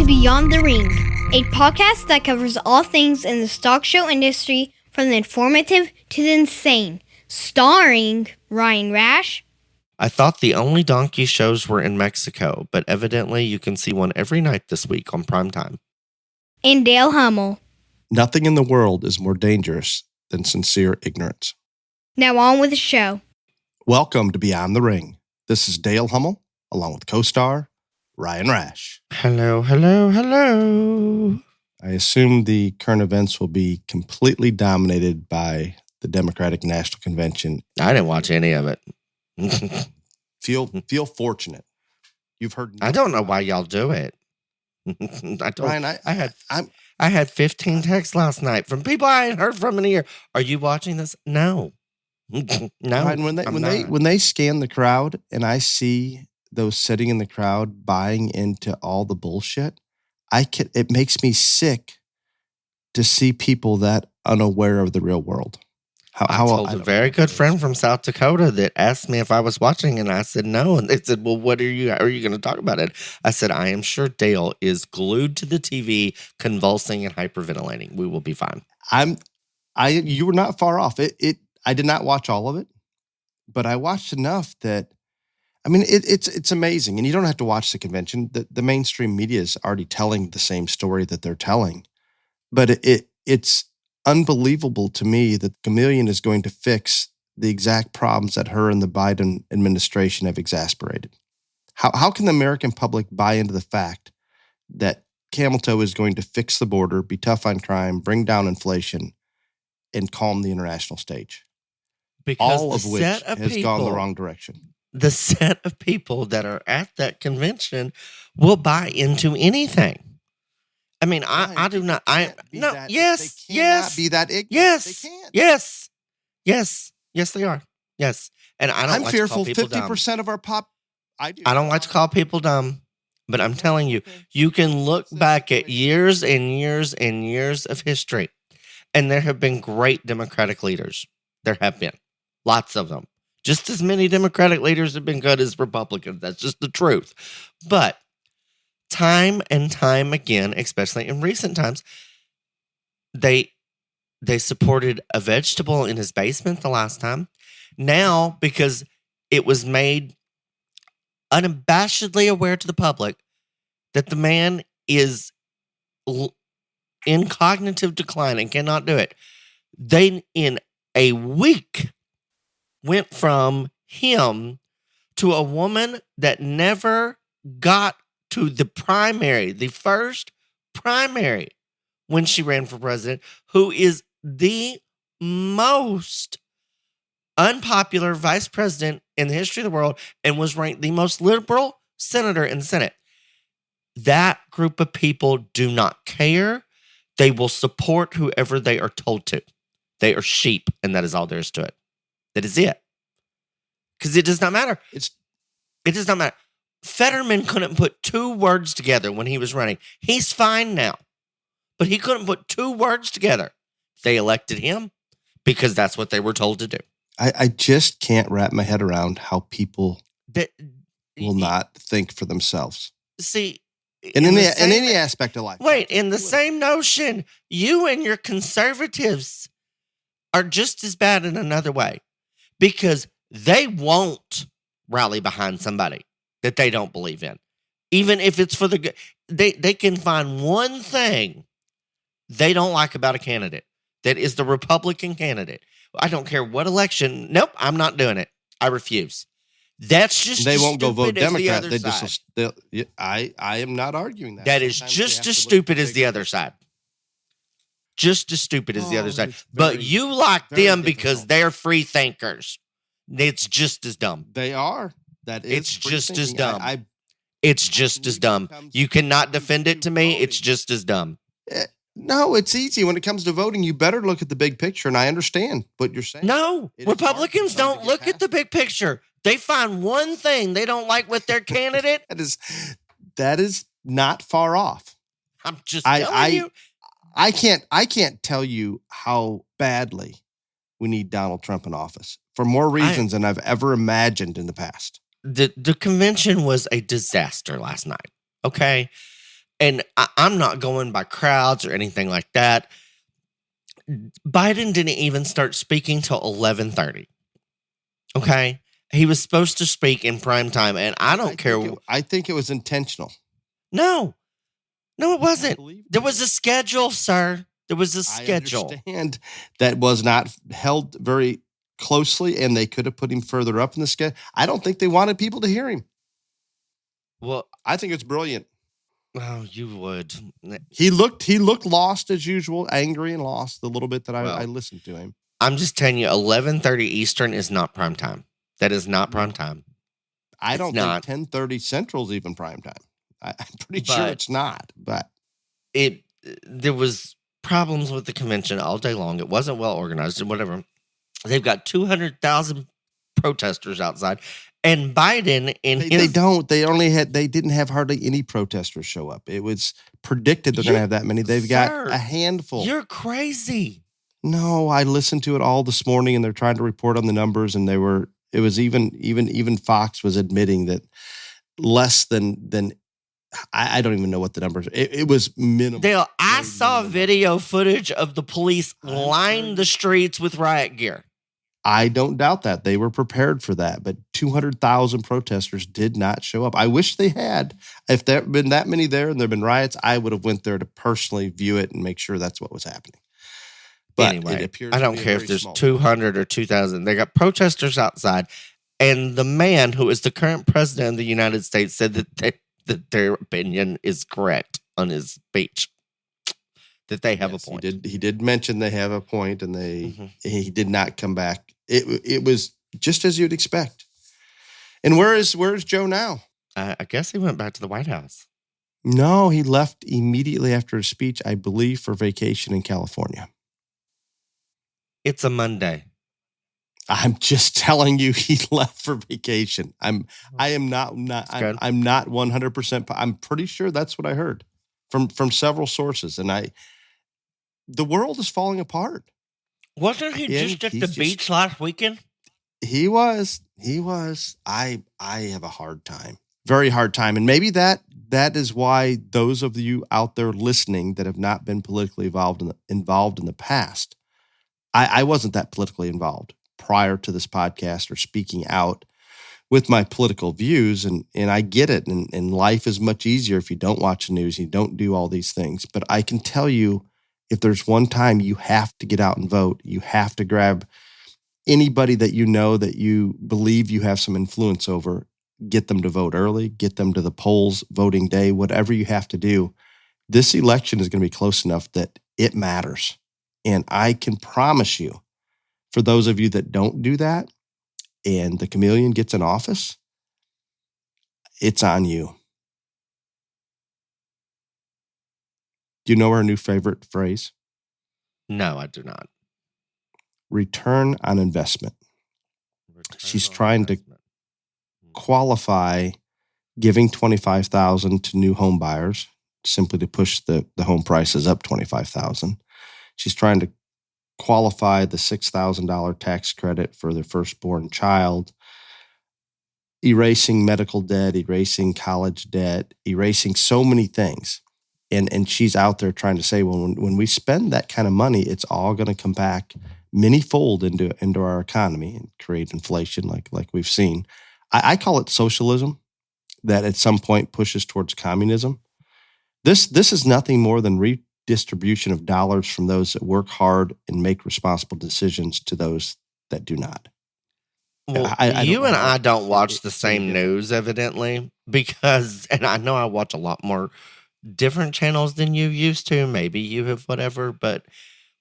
Beyond the Ring, a podcast that covers all things in the stock show industry from the informative to the insane, starring Ryan Rash. I thought the only donkey shows were in Mexico, but evidently you can see one every night this week on primetime. And Dale Hummel. Nothing in the world is more dangerous than sincere ignorance. Now on with the show. Welcome to Beyond the Ring. This is Dale Hummel, along with co-star Ryan Rash. Hello, hello, hello. I assume the current events will be completely dominated by the Democratic National Convention. I didn't watch any of it. Feel fortunate. You've heard. I don't know why y'all do it. I don't. Ryan, I had 15 texts last night from people I hadn't heard from in a year. Are you watching this? No. No. Ryan, when they scan the crowd and I see those sitting in the crowd buying into all the bullshit, it makes me sick to see people that unaware of the real world. I told a very good friend from South Dakota that asked me if I was watching, and I said no. And they said, well, are you going to talk about it? I said, I am sure Dale is glued to the TV, convulsing and hyperventilating. We will be fine. You were not far off. I did not watch all of it, but I watched enough that, I mean, it's amazing. And you don't have to watch the convention. The mainstream media is already telling the same story that they're telling, but it's unbelievable to me that Chameleon is going to fix the exact problems that her and the Biden administration have exacerbated. How can the American public buy into the fact that Camel Toe is going to fix the border, be tough on crime, bring down inflation, and calm the international stage? Because all of which has gone the wrong direction. The set of people that are at that convention will buy into anything. I mean, I do not. Yes. Be that ignorant. Yes. They can't. Yes, they are. Yes. And I'm fearful 50% of our pop. I don't like to call people dumb, but I'm telling you, you can look back at years and years and years of history, and there have been great Democratic leaders. There have been lots of them. Just as many Democratic leaders have been good as Republicans. That's just the truth. But time and time again, especially in recent times, they supported a vegetable in his basement the last time. Now, because it was made unabashedly aware to the public that the man is in cognitive decline and cannot do it, they, in a week, went from him to a woman that never got to the primary, the first primary when she ran for president, who is the most unpopular vice president in the history of the world and was ranked the most liberal senator in the Senate. That group of people do not care. They will support whoever they are told to. They are sheep, and that is all there is to it. That is it. Because it does not matter. It does not matter. Fetterman couldn't put two words together when he was running. He's fine now. But he couldn't put two words together. They elected him because that's what they were told to do. I just can't wrap my head around how people will not think for themselves. See, in any aspect of life. Wait, in the same notion, you and your conservatives are just as bad in another way. Because they won't rally behind somebody that they don't believe in. Even if it's for the good. They can find one thing they don't like about a candidate that is the Republican candidate. I don't care what election. Nope, I'm not doing it. I refuse. That's just they won't go vote Democrat. They just I am not arguing that. That is just as stupid as the other side. Just as stupid as the other side. But you like them because they're free thinkers. It's just as dumb. They are. It's just as dumb. It's just as dumb. You cannot defend it to me. It's just as dumb. No, it's easy. When it comes to voting, you better look at the big picture, and I understand what you're saying. No, Republicans don't look at the big picture. They find one thing they don't like with their candidate. That is not far off. I'm just telling you. I can't tell you how badly we need Donald Trump in office for more reasons than I've ever imagined in the past. The convention was a disaster last night. Okay. and I'm not going by crowds or anything like that. Biden didn't even start speaking till 11:30. Okay, he was supposed to speak in prime time, and I don't care. I think it was intentional. No, it wasn't. believe it There was a schedule, sir. There was a schedule. I understand that was not held very closely, and they could have put him further up in the schedule. I don't think they wanted people to hear him. Well, I think it's brilliant. Oh, you would. He looked lost as usual, angry and lost the little bit that I listened to him. I'm just telling you, 11:30 Eastern is not prime time. That is not prime time. I don't think 10:30 Central is even prime time. I'm pretty sure it's not. But there was problems with the convention all day long. It wasn't well organized and whatever. They've got 200,000 protesters outside, and Biden they didn't have hardly any protesters show up. It was predicted they're going to have that many. They've got a handful. You're crazy. No, I listened to it all this morning, and they're trying to report on the numbers, and it was even Fox was admitting that less than I don't even know what the numbers. It was minimal. Dale, I saw video footage of the police line the streets with riot gear. I don't doubt that. They were prepared for that, but 200,000 protesters did not show up. I wish they had. If there had been that many there and there had been riots, I would have went there to personally view it and make sure that's what was happening. But anyway, I don't care if there's 200 or 2,000. They got protesters outside, and the man who is the current president of the United States said that their opinion is correct on his speech. That they have a point. He did mention they have a point, and he did not come back. It was just as you'd expect. And where is Joe now? I guess he went back to the White House. No, he left immediately after his speech, I believe, for vacation in California. It's a Monday. I'm just telling you, he left for vacation. I'm not 100%. I'm pretty sure that's what I heard from several sources, and the world is falling apart. Wasn't he just at the beach last weekend? He was. I have a hard time, very hard time, and maybe that is why those of you out there listening that have not been politically involved in the past. I wasn't that politically involved prior to this podcast or speaking out with my political views, and I get it, and life is much easier if you don't watch the news, you don't do all these things. But I can tell you, if there's one time you have to get out and vote, you have to grab anybody that you know that you believe you have some influence over, get them to vote early, get them to the polls voting day, whatever you have to do. This election is going to be close enough that it matters. And I can promise you, for those of you that don't do that, and the chameleon gets in office, it's on you. Do you know her new favorite phrase? No, I do not. Return on investment. She's trying to qualify giving $25,000 to new home buyers simply to push the home prices up $25,000. She's trying to qualify the $6,000 tax credit for their firstborn child, erasing medical debt, erasing college debt, erasing so many things. And she's out there trying to say, well, when we spend that kind of money, it's all going to come back many-fold into our economy and create inflation like we've seen. I call it socialism, that at some point pushes towards communism. This is nothing more than redistribution of dollars from those that work hard and make responsible decisions to those that do not. Well, I don't watch the same news, evidently, and I know I watch a lot more different channels than you used to. Maybe you have whatever, but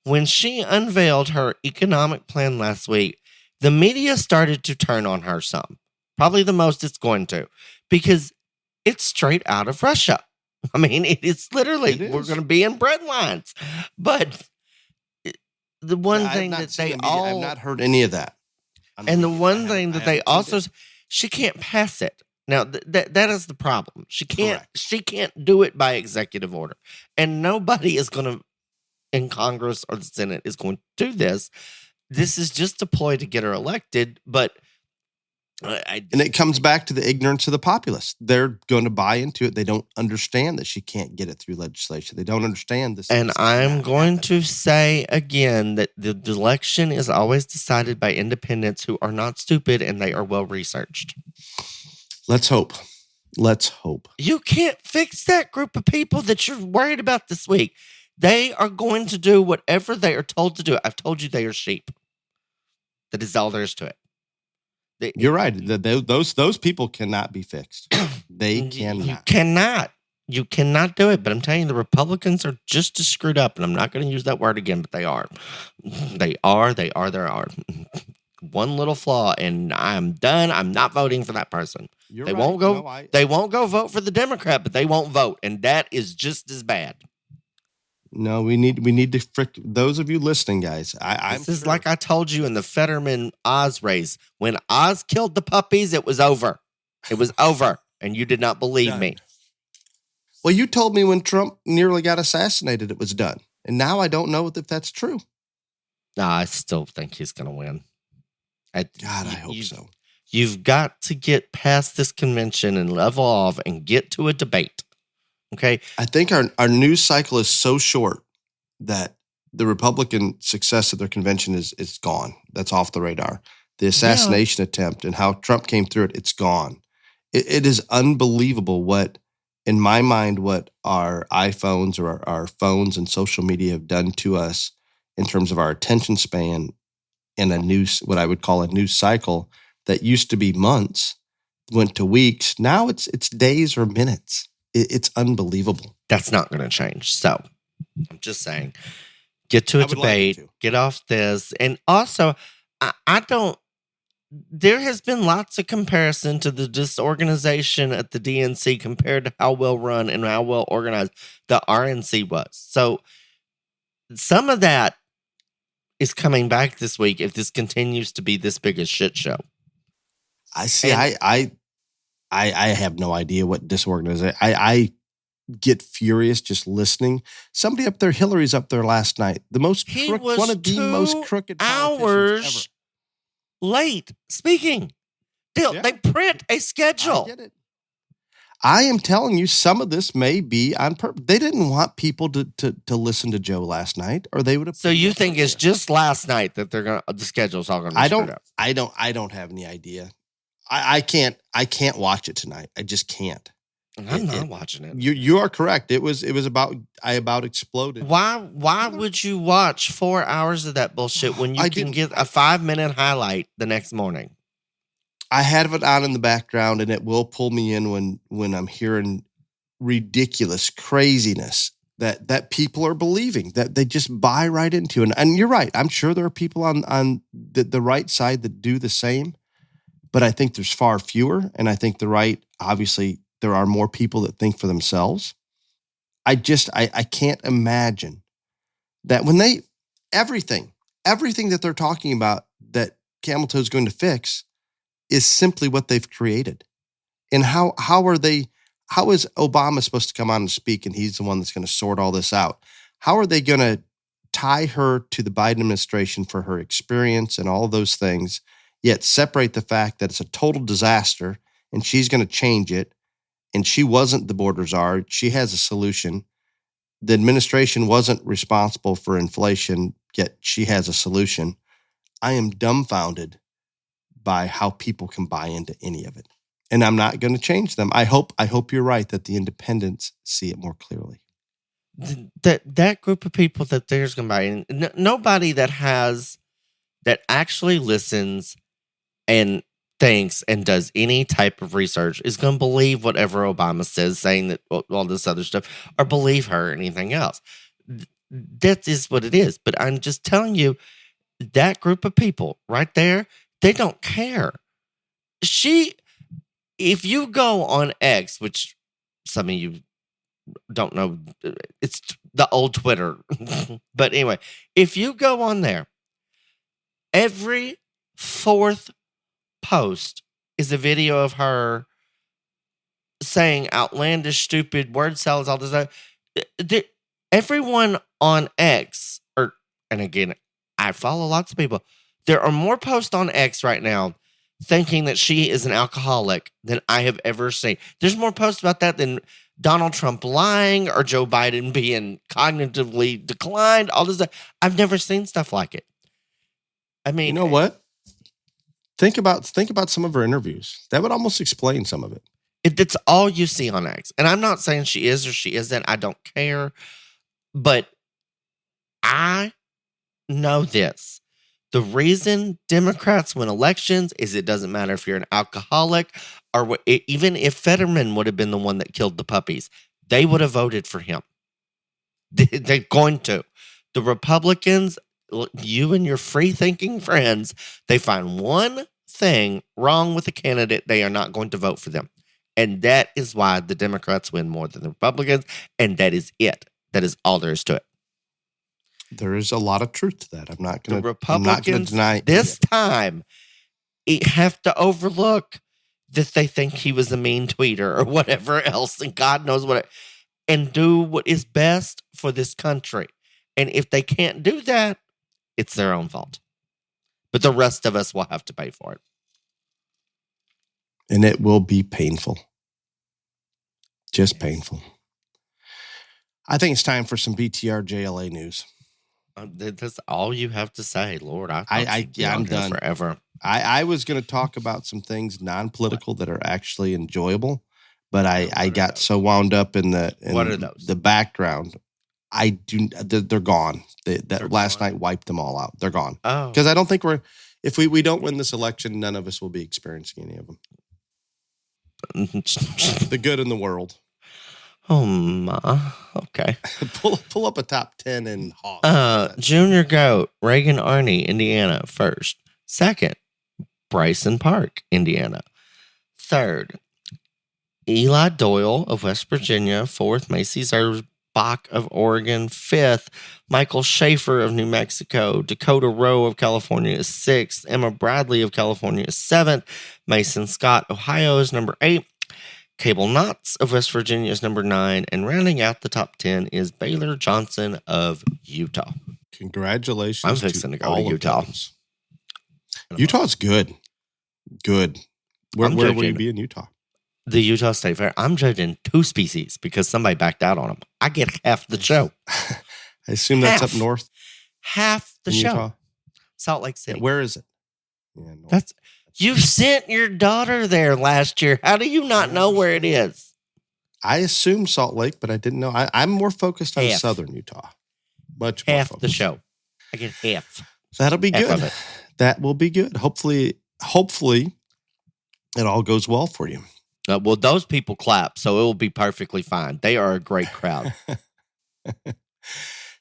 when she unveiled her economic plan last week, the media started to turn on her some. Probably the most it's going to, because it's straight out of Russia. I mean, it's literally, we're going to be in bread lines. But the one thing that they all... I've not heard any of that. And the one thing that they also... She can't pass it. Now, that is the problem. She can't do it by executive order. And nobody is going to, in Congress or the Senate, is going to do this. This is just a ploy to get her elected. But And it comes back to the ignorance of the populace. They're going to buy into it. They don't understand that she can't get it through legislation. They don't understand this. And this I'm cannot going happen. to say again that the election is always decided by independents who are not stupid and they are well researched. Let's hope. Let's hope. You can't fix that group of people that you're worried about this week. They are going to do whatever they are told to do. I've told you they are sheep. That is all there is to it. You're right. Those people cannot be fixed. They cannot. You cannot do it. But I'm telling you, the Republicans are just as screwed up. And I'm not going to use that word again, but they are. They are. One little flaw, and I'm done. I'm not voting for that person. They won't go vote for the Democrat, but they won't vote, and that is just as bad. No, we need to frick those of you listening, guys. This is like I told you in the Fetterman Oz race. When Oz killed the puppies, it was over. It was over, and you did not believe me. Well, you told me when Trump nearly got assassinated, it was done, and now I don't know if that's true. No, I still think he's going to win. I hope so. You've got to get past this convention and level off and get to a debate. Okay. I think our news cycle is so short that the Republican success of their convention is gone. That's off the radar. The assassination attempt and how Trump came through it, it's gone. It is unbelievable what, in my mind, what our iPhones or our phones and social media have done to us in terms of our attention span in what I would call a news cycle that used to be months, went to weeks. Now it's days or minutes. It's unbelievable. That's not going to change. So I'm just saying, get to a debate, get off this. And also, I don't, there has been lots of comparison to the disorganization at the DNC compared to how well run and how well organized the RNC was. So some of that is coming back this week if this continues to be this big a shit show. I see. I have no idea what disorganization. I get furious just listening. Somebody up there, Hillary's up there last night. One of the most crooked hours ever. Late speaking. They print a schedule. I get it. I am telling you, some of this may be on purpose. They didn't want people to listen to Joe last night, or they would have. So you think it's just last night that the schedule's all going to be screwed up? I don't have any idea. I can't watch it tonight. I just can't. I'm not watching it. You are correct. It was about exploded. Why would you watch 4 hours of that bullshit when you can get a 5-minute highlight the next morning? I have it on in the background, and it will pull me in when I'm hearing ridiculous craziness that people are believing, that they just buy right into. And you're right. I'm sure there are people on the right side that do the same, but I think there's far fewer. And I think the right, obviously, there are more people that think for themselves. I can't imagine that when everything that they're talking about that Camel Toe is going to fix is simply what they've created. And how is Obama supposed to come on and speak and he's the one that's going to sort all this out? How are they going to tie her to the Biden administration for her experience and all of those things, yet separate the fact that it's a total disaster and she's going to change it? And she wasn't the border czar. She has a solution. The administration wasn't responsible for inflation, yet she has a solution. I am dumbfounded by how people can buy into any of it. And I'm not going to change them. I hope you're right that the independents see it more clearly. That group of people that there's going to buy in, nobody that actually listens and thinks and does any type of research is going to believe whatever Obama says, saying that all this other stuff, or believe her or anything else. That is what it is. But I'm just telling you, that group of people right there, they don't care. If you go on X, which some of you don't know, it's the old Twitter. But anyway, if you go on there, every fourth post is a video of her saying outlandish, stupid word salads, all this stuff. Everyone on X, and again, I follow lots of people. There are more posts on X right now thinking that she is an alcoholic than I have ever seen. There's more posts about that than Donald Trump lying or Joe Biden being cognitively declined. All this stuff. I've never seen stuff like it. I mean, you know what? Think about some of her interviews. That would almost explain some of it. It's all you see on X. And I'm not saying she is or she isn't. I don't care. But I know this. The reason Democrats win elections is it doesn't matter if you're an alcoholic or even if Fetterman would have been the one that killed the puppies, they would have voted for him. They're going to. The Republicans, you and your free-thinking friends, they find one thing wrong with the candidate, they are not going to vote for them. And that is why the Democrats win more than the Republicans, and that is it. That is all there is to it. There is a lot of truth to that. I'm not going to deny this time. Have to overlook that they think he was a mean tweeter or whatever else, and God knows what, and do what is best for this country. And if they can't do that, it's their own fault. But the rest of us will have to pay for it. And it will be painful. Just painful. I think it's time for some BTR JLA news. That's all you have to say, Lord. I'm done forever. I was going to talk about some things non-political that are actually enjoyable, but I got so wound up in what are those? The background. They're gone. That last night wiped them all out. They're gone. Oh, because I don't think if we don't win this election, none of us will be experiencing any of them. The good in the world. Oh my. Okay. pull up a top 10 in Hog. Junior Goat, Reagan Arney, Indiana, first. Second, Bryson Park, Indiana. Third, Eli Doyle of West Virginia. Fourth, Macy Zerbach of Oregon. Fifth, Michael Schaefer of New Mexico. Dakota Rowe of California is sixth. Emma Bradley of California is seventh. Mason Scott, Ohio is number 8. Cable Knotts of West Virginia is number 9. And rounding out the top 10 is Baylor Johnson of Utah. Congratulations. I'm fixing to go to Utah. Utah's good. Good. Where will you be in Utah? The Utah State Fair. I'm judging 2 species because somebody backed out on them. I get half the show. I assume that's up north. Half the show. Utah? Salt Lake City. Yeah, where is it? Yeah, you sent your daughter there last year. How do you not know where it is? I assume Salt Lake, but I didn't know. I'm more focused on southern Utah. Much more half focused. The show. I get half. So that'll be good. That will be good. Hopefully, it all goes well for you. Well, those people clap, so it will be perfectly fine. They are a great crowd.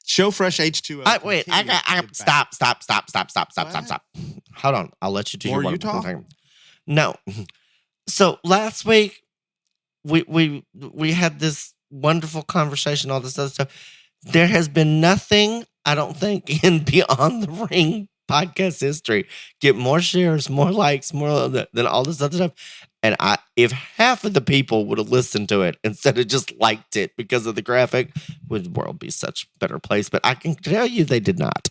Show Fresh H2O. Wait, I got stop. Hold on, I'll let you do more your Utah. No. So last week we had this wonderful conversation, all this other stuff. There has been nothing, I don't think, in Beyond the Ring podcast history get more shares, more likes, more than all this other stuff. And if half of the people would have listened to it instead of just liked it because of the graphic, would the world be such a better place? But I can tell you they did not.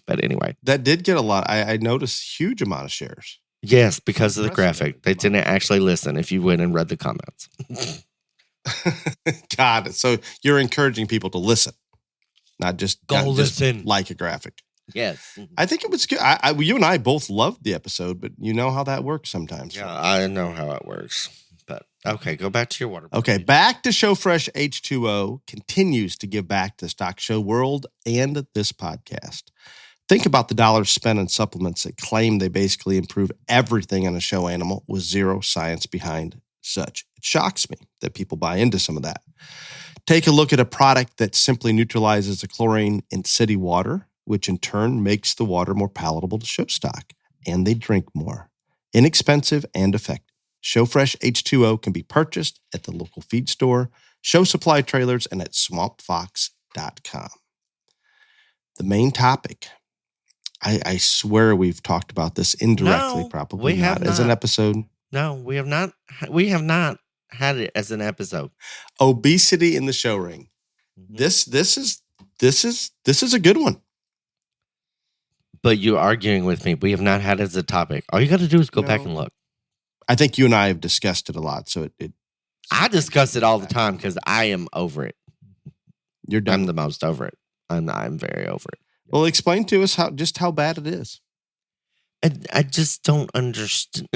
But anyway. That did get a lot. I noticed huge amount of shares. Yes, because of the graphic. They didn't actually listen if you went and read the comments. God, so you're encouraging people to listen, not just listen. Just like a graphic. Yes. I think it was good. You and I both loved the episode, but you know how that works sometimes. Yeah, I know how it works. But okay, go back to your water. Okay, back to Show Fresh H2O continues to give back to the stock show world and this podcast. Think about the dollars spent on supplements that claim they basically improve everything in a show animal with zero science behind such. It shocks me that people buy into some of that. Take a look at a product that simply neutralizes the chlorine in city water, which in turn makes the water more palatable to show stock, and they drink more. Inexpensive and effective. Show Fresh H2O can be purchased at the local feed store, show supply trailers, and at swampfox.com. The main topic. I swear we've talked about this indirectly, probably we have not as an episode. No, we have not. We have not had it as an episode. Obesity in the show ring. Mm-hmm. This is a good one. But you're arguing with me. We have not had it as a topic. All you got to do is go back and look. I think you and I have discussed it a lot. So I discuss it all the time because I am over it. You're done. I'm the most over it. I'm very over it. Well, explain to us how bad it is. I just don't understand.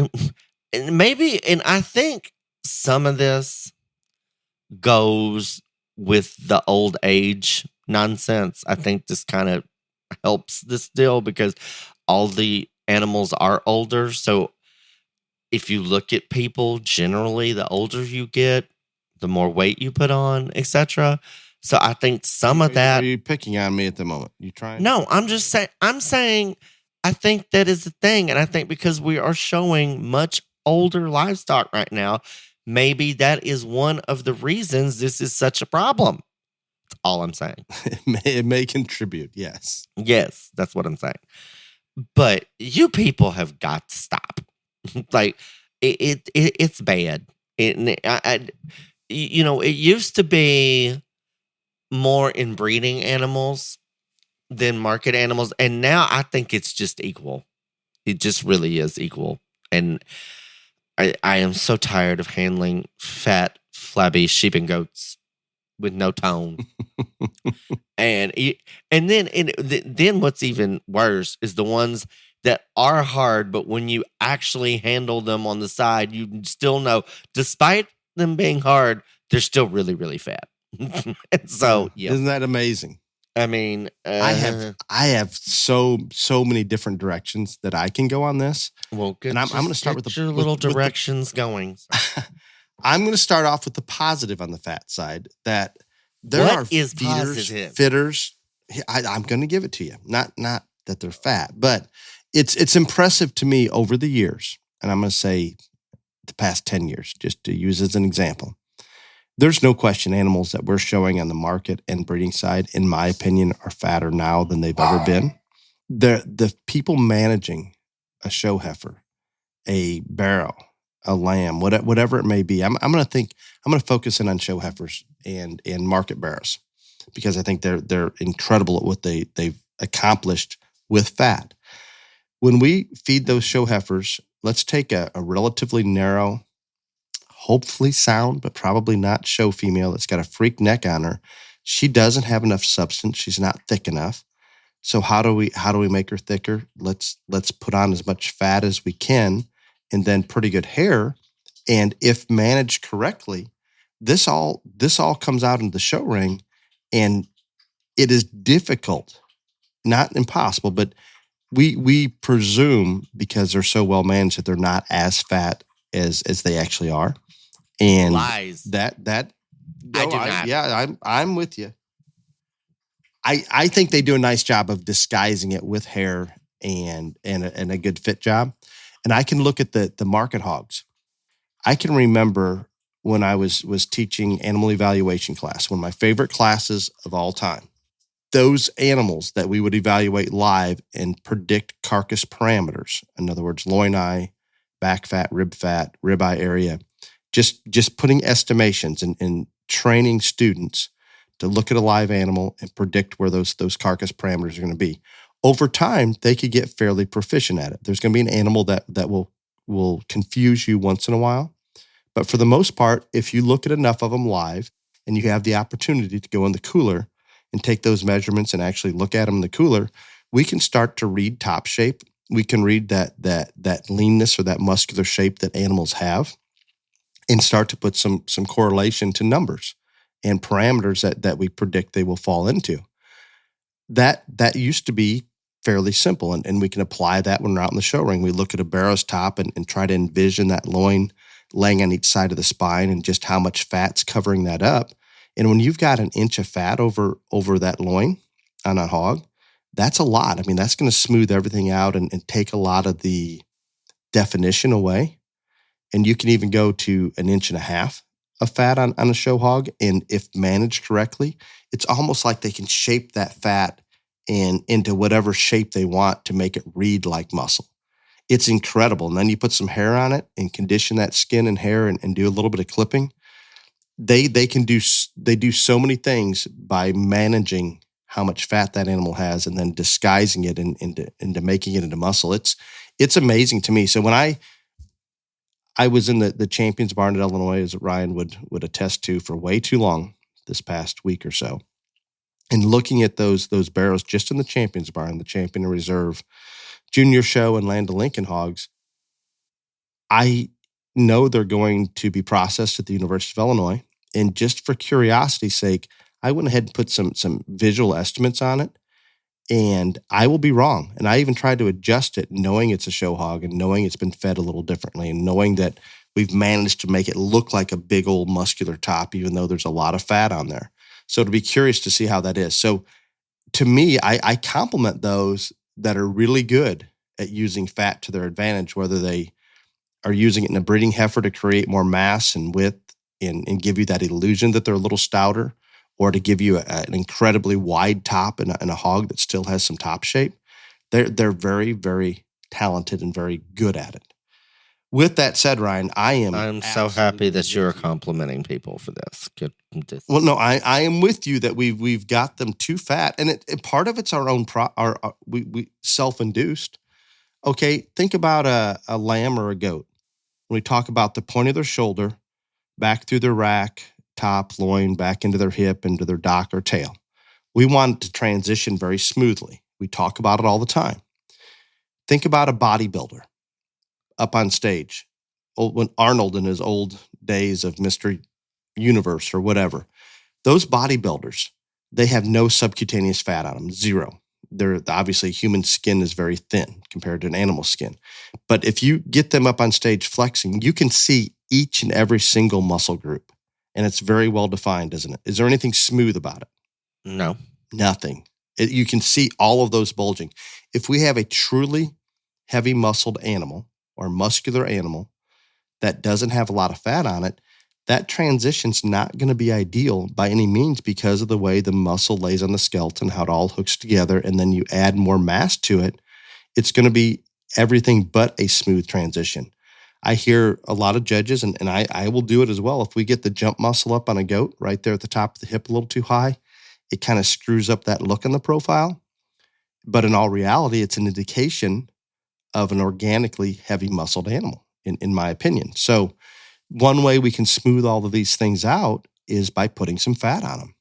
And I think some of this goes with the old age nonsense. I think this kind of helps this deal because all the animals are older. So if you look at people, generally, the older you get, the more weight you put on, etc. So I think some of that. Are you picking on me at the moment? You trying? No, I'm just saying. I'm saying I think that is the thing, and I think because we are showing much older livestock right now, maybe that is one of the reasons this is such a problem. That's all I'm saying. It may contribute. Yes. Yes, that's what I'm saying. But you people have got to stop. Like it's bad. It used to be more in breeding animals than market animals, and now I think it's just equal. It just really is equal. And I am so tired of handling fat, flabby sheep and goats with no tone. and then what's even worse is the ones that are hard, but when you actually handle them on the side, you still know, despite them being hard, they're still really, really fat. And so, yeah. Isn't that amazing? I mean, I have so many different directions that I can go on this. Well, good. And I'm going to start with your little directions going. I'm going to start off with the positive on the fat side. That there are fitters. I'm going to give it to you. Not that they're fat, but it's impressive to me over the years. And I'm going to say the past 10 years, just to use as an example. There's no question animals that we're showing on the market and breeding side, in my opinion, are fatter now than they've ever been. The people managing a show heifer, a barrow, a lamb, whatever it may be. I'm going to focus in on show heifers and market barrows because I think they're incredible at what they've accomplished with fat. When we feed those show heifers, let's take a relatively narrow, hopefully sound, but probably not show female that's got a freak neck on her. She doesn't have enough substance. She's not thick enough. So how do we make her thicker? Let's put on as much fat as we can and then pretty good hair. And if managed correctly, this all comes out into the show ring, and it is difficult, not impossible, but we presume because they're so well managed that they're not as fat as they actually are. And lies. That I do not. Yeah, I'm with you. I think they do a nice job of disguising it with hair and a good fit job. And I can look at the market hogs. I can remember when I was teaching animal evaluation class, one of my favorite classes of all time. Those animals that we would evaluate live and predict carcass parameters, in other words, loin eye, back fat, rib eye area, just putting estimations and training students to look at a live animal and predict where those carcass parameters are going to be. Over time, they could get fairly proficient at it. There's going to be an animal that will confuse you once in a while. But for the most part, if you look at enough of them live and you have the opportunity to go in the cooler and take those measurements and actually look at them in the cooler, we can start to read top shape. We can read that leanness or that muscular shape that animals have and start to put some correlation to numbers and parameters that we predict they will fall into. That used to be fairly simple, and we can apply that when we're out in the show ring. We look at a barrow's top and try to envision that loin laying on each side of the spine and just how much fat's covering that up. And when you've got an inch of fat over that loin on a hog, that's a lot. I mean, that's going to smooth everything out and take a lot of the definition away. And you can even go to an inch and a half of fat on a show hog. And if managed correctly, it's almost like they can shape that fat into whatever shape they want to make it read like muscle. It's incredible. And then you put some hair on it and condition that skin and hair and do a little bit of clipping. They do so many things by managing how much fat that animal has and then disguising it into making it into muscle. It's amazing to me. So when I was in the Champions Barn at Illinois, as Ryan would attest to, for way too long this past week or so, and looking at those barrows just in the Champions Barn, the Champion Reserve, Junior Show, and Land of Lincoln hogs, I know they're going to be processed at the University of Illinois. And just for curiosity's sake, I went ahead and put some visual estimates on it. And I will be wrong. And I even tried to adjust it, knowing it's a show hog and knowing it's been fed a little differently and knowing that we've managed to make it look like a big old muscular top, even though there's a lot of fat on there. So it'll be curious to see how that is. So to me, I compliment those that are really good at using fat to their advantage, whether they are using it in a breeding heifer to create more mass and width and give you that illusion that they're a little stouter, or to give you an incredibly wide top and a hog that still has some top shape. They're very, very talented and very good at it. With that said, Ryan, I'm so happy that you're complimenting people for this. Well, no, I am with you that we've got them too fat, and part of it's our own we self-induced. Okay, think about a lamb or a goat. When we talk about the point of their shoulder, back through their rack, top, loin, back into their hip, into their dock or tail. We want it to transition very smoothly. We talk about it all the time. Think about a bodybuilder up on stage. When Arnold in his old days of Mr. Universe or whatever, those bodybuilders, they have no subcutaneous fat on them, zero. They're obviously human skin is very thin compared to an animal skin. But if you get them up on stage flexing, you can see each and every single muscle group. And it's very well defined, isn't it? Is there anything smooth about it? No. Nothing. You can see all of those bulging. If we have a truly heavy muscled animal or muscular animal that doesn't have a lot of fat on it, that transition's not going to be ideal by any means because of the way the muscle lays on the skeleton, how it all hooks together, and then you add more mass to it. It's going to be everything but a smooth transition. I hear a lot of judges, and I will do it as well. If we get the jump muscle up on a goat right there at the top of the hip a little too high, it kind of screws up that look in the profile. But in all reality, it's an indication of an organically heavy muscled animal, in my opinion. So one way we can smooth all of these things out is by putting some fat on them.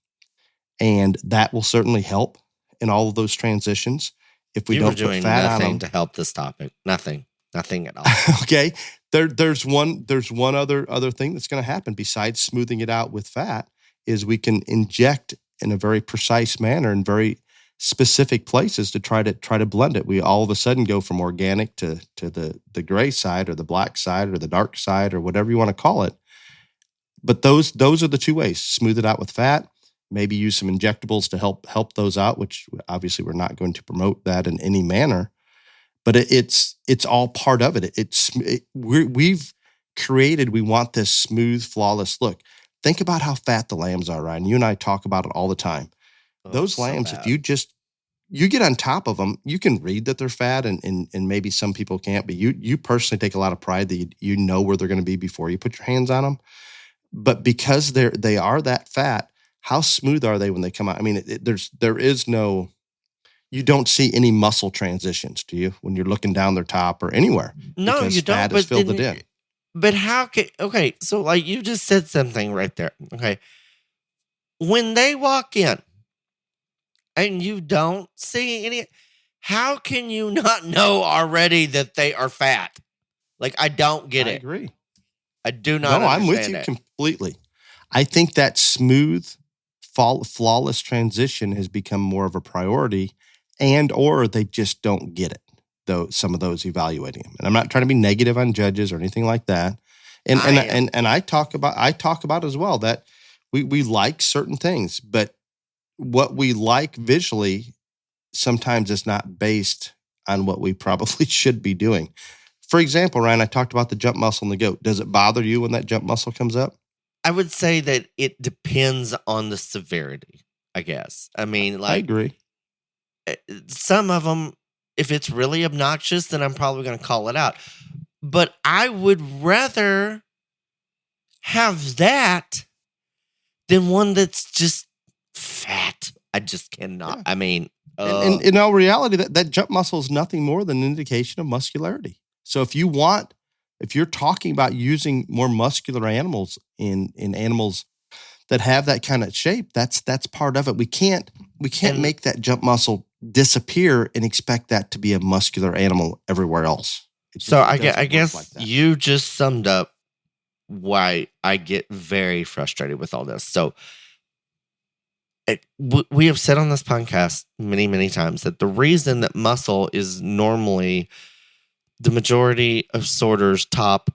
And that will certainly help in all of those transitions. If we don't put fat on them. Nothing to help this topic. Nothing at all. Okay. There's one other thing that's going to happen besides smoothing it out with fat is we can inject in a very precise manner in very specific places to try to blend it. We all of a sudden go from organic to the gray side or the black side or the dark side or whatever you want to call it. But those are the two ways: smooth it out with fat, maybe use some injectables to help those out, which obviously we're not going to promote that in any manner. But it's all part of it. We want this smooth, flawless look. Think about how fat the lambs are, Ryan. You and I talk about it all the time. Those lambs, if you get on top of them, you can read that they're fat, and maybe some people can't, but you personally take a lot of pride that you know where they're going to be before you put your hands on them. But because they are that fat, how smooth are they when they come out? I mean, there is no, you don't see any muscle transitions, do you? When you're looking down their top or anywhere. No, because you don't. fat has filled it in. But how can, okay, so like you just said something right there. Okay. When they walk in and you don't see any, how can you not know already that they are fat? Like, I don't get it. I agree. I do not. No, I'm with you completely. I think that smooth, flawless transition has become more of a priority, or they just don't get it. Though some of those evaluating them, and I'm not trying to be negative on judges or anything like that. And I talk about as well that we like certain things, but what we like visually sometimes is not based on what we probably should be doing. For example, Ryan, I talked about the jump muscle in the goat. Does it bother you when that jump muscle comes up? I would say that it depends on the severity, I guess. I mean, like, I agree. Some of them, if it's really obnoxious, then I'm probably going to call it out. But I would rather have that than one that's just fat I just cannot. Yeah. I mean, and in all reality, that jump muscle is nothing more than an indication of muscularity. So if you're talking about using more muscular animals in animals that have that kind of shape, that's part of it. We can't make that jump muscle disappear and expect that to be a muscular animal everywhere else. I guess like you just summed up why I get very frustrated with all this. So we have said on this podcast many, many times that the reason that muscle is normally the majority of sorters' top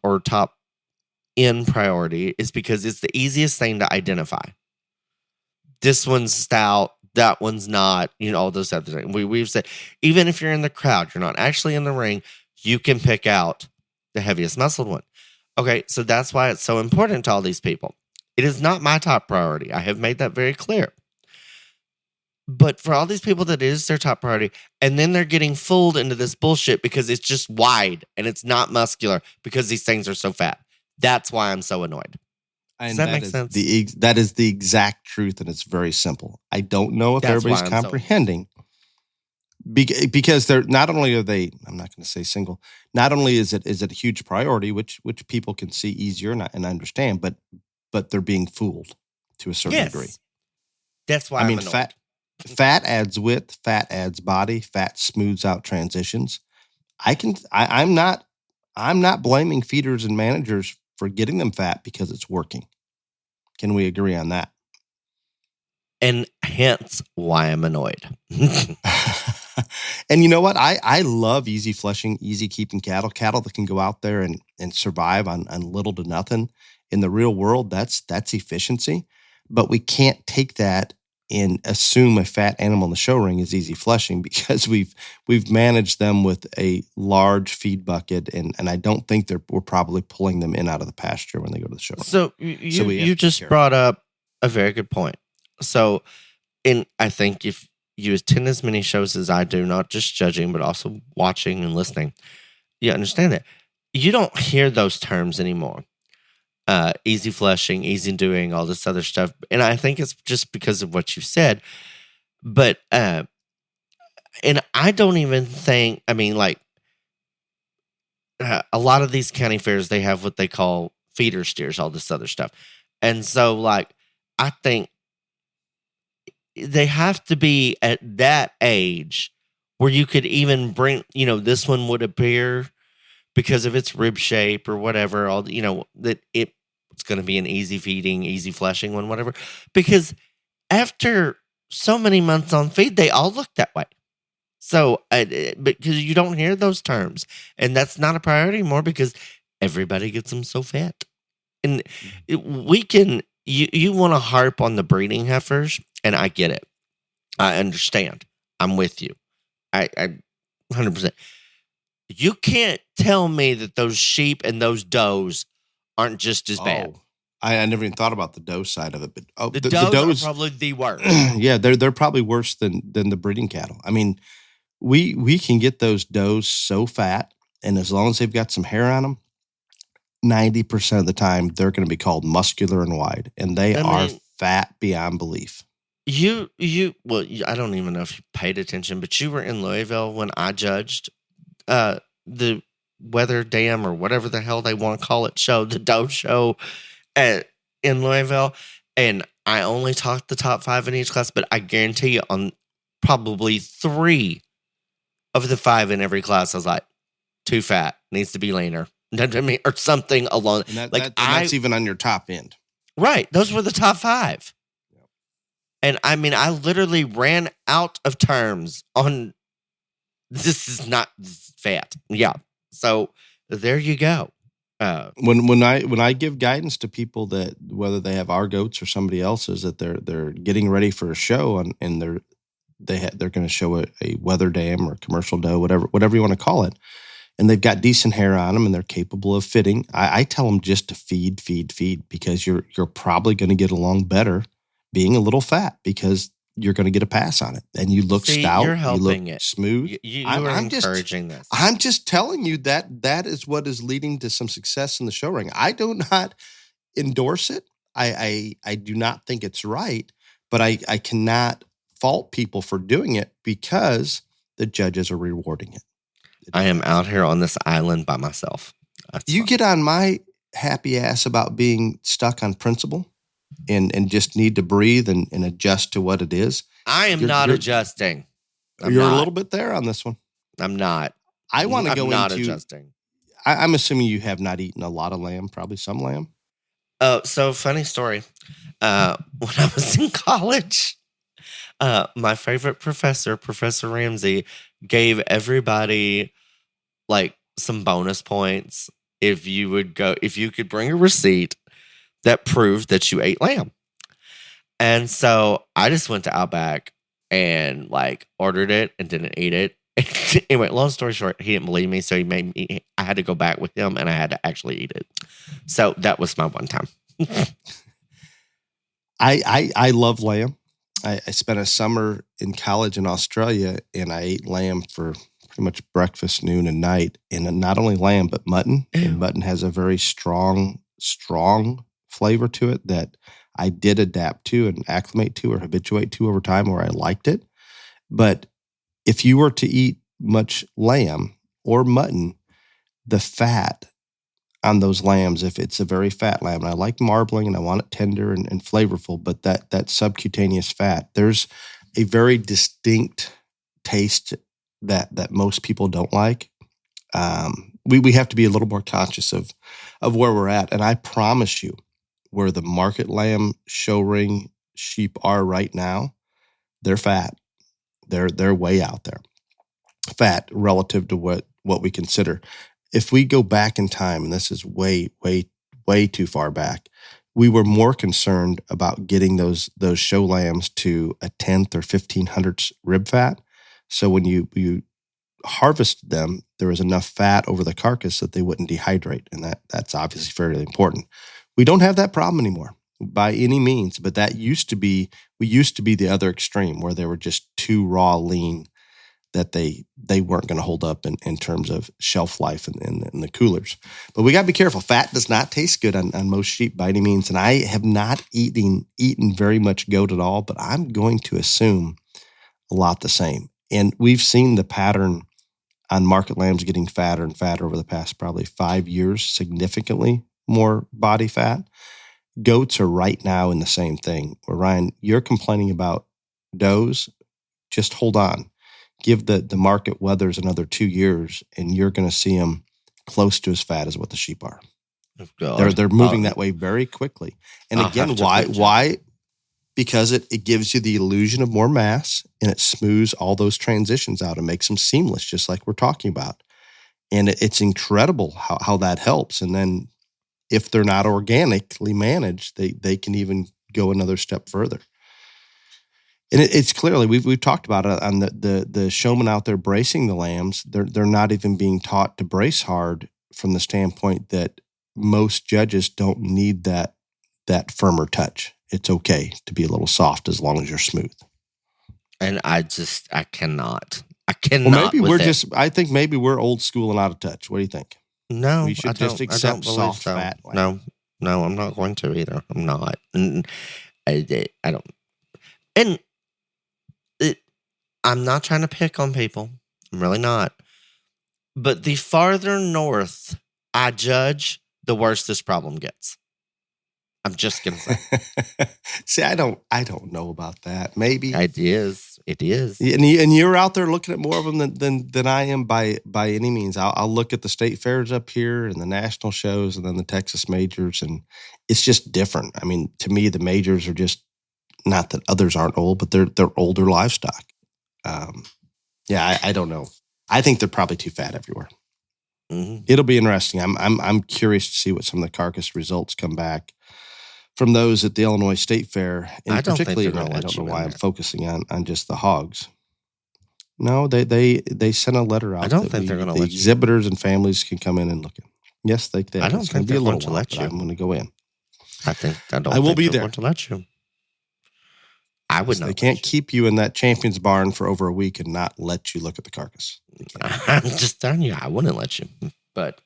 in priority is because it's the easiest thing to identify. This one's stout, that one's not, all those other things. We've said, even if you're in the crowd, you're not actually in the ring, you can pick out the heaviest muscled one. Okay, so that's why it's so important to all these people. It is not my top priority. I have made that very clear. But for all these people that is their top priority, and then they're getting fooled into this bullshit because it's just wide and it's not muscular because these things are so fat. That's why I'm so annoyed. Does that make sense? That is the exact truth, and it's very simple. I don't know if everybody's comprehending. Because they're not only are they, I'm not going to say single, not only is it a huge priority, which people can see easier and understand, but they're being fooled to a certain degree. That's why I'm annoyed. Fat adds width, fat adds body, fat smooths out transitions. I'm not blaming feeders and managers for getting them fat because it's working. Can we agree on that? And hence why I'm annoyed. And you know what? I love easy fleshing, easy keeping cattle that can go out there and survive on little to nothing. In the real world, that's efficiency. But we can't take that and assume a fat animal in the show ring is easy fleshing because we've managed them with a large feed bucket, and I don't think we're probably pulling them in out of the pasture when they go to the show ring. So you just brought up a very good point. So, I think if you attend as many shows as I do, not just judging, but also watching and listening, you understand that. You don't hear those terms anymore. Easy fleshing, easy doing, all this other stuff. And I think it's just because of what you said. But, and I don't even think, a lot of these county fairs, they have what they call feeder steers, all this other stuff. And so, I think they have to be at that age where you could even bring, this one would appear because of its rib shape or whatever, that it's going to be an easy feeding, easy fleshing one, whatever. Because after so many months on feed, they all look that way. So, because you don't hear those terms, and that's not a priority anymore because everybody gets them so fat. And you want to harp on the breeding heifers, and I get it. I understand. I'm with you. I 100%. You can't tell me that those sheep and those does aren't just as bad. I never even thought about the doe side of it, but the does are probably the worst. Yeah, they're probably worse than the breeding cattle. I mean, we can get those does so fat, and as long as they've got some hair on them, 90% of the time they're going to be called muscular and wide, and they are fat beyond belief. Well, I don't even know if you paid attention, but you were in Louisville when I judged the Weather Dam or whatever the hell they want to call it show, the doe show in Louisville, and I only talked the top 5 in each class, but I guarantee you on probably 3 of the 5 in every class, I was like, too fat, needs to be leaner. Or something along. And that's even on your top end. Right. Those were the top 5. Yep. And I literally ran out of terms on this is not fat. Yeah. So there you go. When I give guidance to people that whether they have our goats or somebody else's that they're getting ready for a show and they're going to show a weather dam or commercial doe, whatever you want to call it, and they've got decent hair on them and they're capable of fitting, I tell them just to feed because you're probably going to get along better being a little fat because you're going to get a pass on it. And you look stout, you're helping you look smooth. I'm encouraging this. I'm just telling you that is what is leading to some success in the show ring. I do not endorse it. I do not think it's right, but I cannot fault people for doing it because the judges are rewarding it. I am out here on this island by myself. That's You fine. get on my happy ass about being stuck on principle and just need to breathe and adjust to what it is. I am not adjusting. You're a little bit there on this one. I'm not. I want to go I'm not into. adjusting. I'm assuming you have not eaten a lot of lamb, probably some lamb. So funny story. When I was in college, my favorite professor, Professor Ramsey, gave everybody like some bonus points if you could bring a receipt that proved that you ate lamb. And so I just went to Outback and like ordered it and didn't eat it. Anyway, long story short, he didn't believe me, so I had to go back with him and I had to actually eat it. So that was my one time. I love lamb. I spent a summer in college in Australia and I ate lamb for pretty much breakfast, noon, and night. And not only lamb, but mutton. And mutton has a very strong flavor to it that I did adapt to and acclimate to or habituate to over time where I liked it. But if you were to eat much lamb or mutton, the fat on those lambs, if it's a very fat lamb, and I like marbling and I want it tender and flavorful, but that subcutaneous fat, there's a very distinct taste that most people don't like. We have to be a little more conscious of where we're at. And I promise you, where the market lamb show ring sheep are right now, they're fat. They're way out there. Fat relative to what we consider. If we go back in time, and this is way, way, way too far back, we were more concerned about getting those show lambs to a 10th or 1500th rib fat. So when you harvested them, there was enough fat over the carcass that they wouldn't dehydrate. And that's obviously fairly important. We don't have that problem anymore by any means, but we used to be the other extreme where they were just too raw lean that they weren't going to hold up in terms of shelf life in the coolers. But we got to be careful. Fat does not taste good on most sheep by any means. And I have not eaten very much goat at all, but I'm going to assume a lot the same. And we've seen the pattern on market lambs getting fatter and fatter over the past probably 5 years, significantly more body fat. Goats are right now in the same thing. Where Ryan, you're complaining about does, just hold on. Give the market weathers another 2 years, and you're going to see them close to as fat as what the sheep are. Oh, they're moving that way very quickly. And again, why? Because it gives you the illusion of more mass, and it smooths all those transitions out and makes them seamless, just like we're talking about. And it's incredible how that helps. And then if they're not organically managed, they can even go another step further. And it's clearly, we've talked about it on the showmen out there bracing the lambs. They're not even being taught to brace hard from the standpoint that most judges don't need that firmer touch. It's okay to be a little soft as long as you're smooth. And I cannot. Well, maybe I think maybe we're old school and out of touch. What do you think? No, we should just accept soft fat. No, I'm not going to either. I'm not. And I don't. And I'm not trying to pick on people. I'm really not. But the farther north I judge, the worse this problem gets. I'm just gonna say. See, I don't know about that. Maybe it is. And you're out there looking at more of them than I am by any means. I'll look at the state fairs up here and the national shows, and then the Texas majors, and it's just different. I mean, to me, the majors are just, not that others aren't old, but they're older livestock. I don't know. I think they're probably too fat everywhere. Mm-hmm. It'll be interesting. I'm curious to see what some of the carcass results come back from those at the Illinois State Fair. And particularly, I don't know why I'm focusing on just the hogs. No, they sent a letter out. I don't think they're going to let exhibitors and families can come in and look at. Yes, they. I don't think they're going to let you. I'm going to go in. I will be there. Going to let you. I would not. They can't keep you in that champion's barn for over a week and not let you look at the carcass. I'm just telling you, I wouldn't let you. But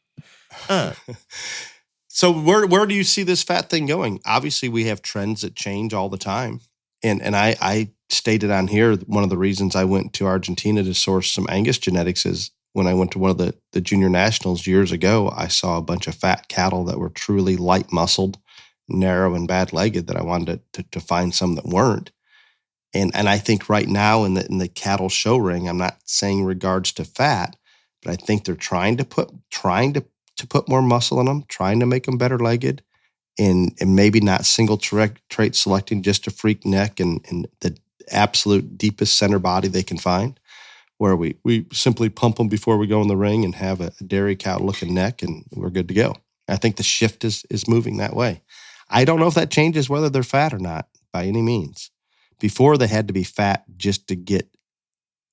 so where do you see this fat thing going? Obviously, we have trends that change all the time, and I stated on here, one of the reasons I went to Argentina to source some Angus genetics is when I went to one of the junior nationals years ago, I saw a bunch of fat cattle that were truly light muscled, narrow and bad legged that I wanted to find some that weren't. And I think right now in the cattle show ring, I'm not saying regards to fat, but I think they're trying to put more muscle in them, trying to make them better legged, and maybe not single trait selecting just a freak neck and the absolute deepest center body they can find, where we simply pump them before we go in the ring and have a dairy cow looking neck and we're good to go. I think the shift is moving that way. I don't know if that changes whether they're fat or not by any means. Before they had to be fat just to get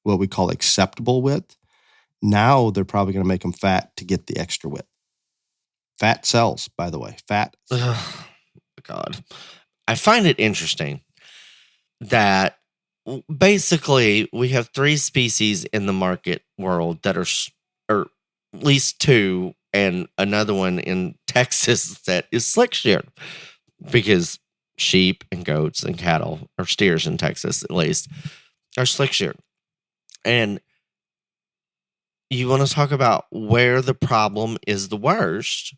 what we call acceptable width. Now they're probably going to make them fat to get the extra width. Fat sells, by the way. Fat. God. I find it interesting that basically we have 3 species in the market world that or at least 2, and another one in Texas that is slick sheared, because sheep and goats and cattle, or steers in Texas at least, are slick sheared. And you want to talk about where the problem is the worst,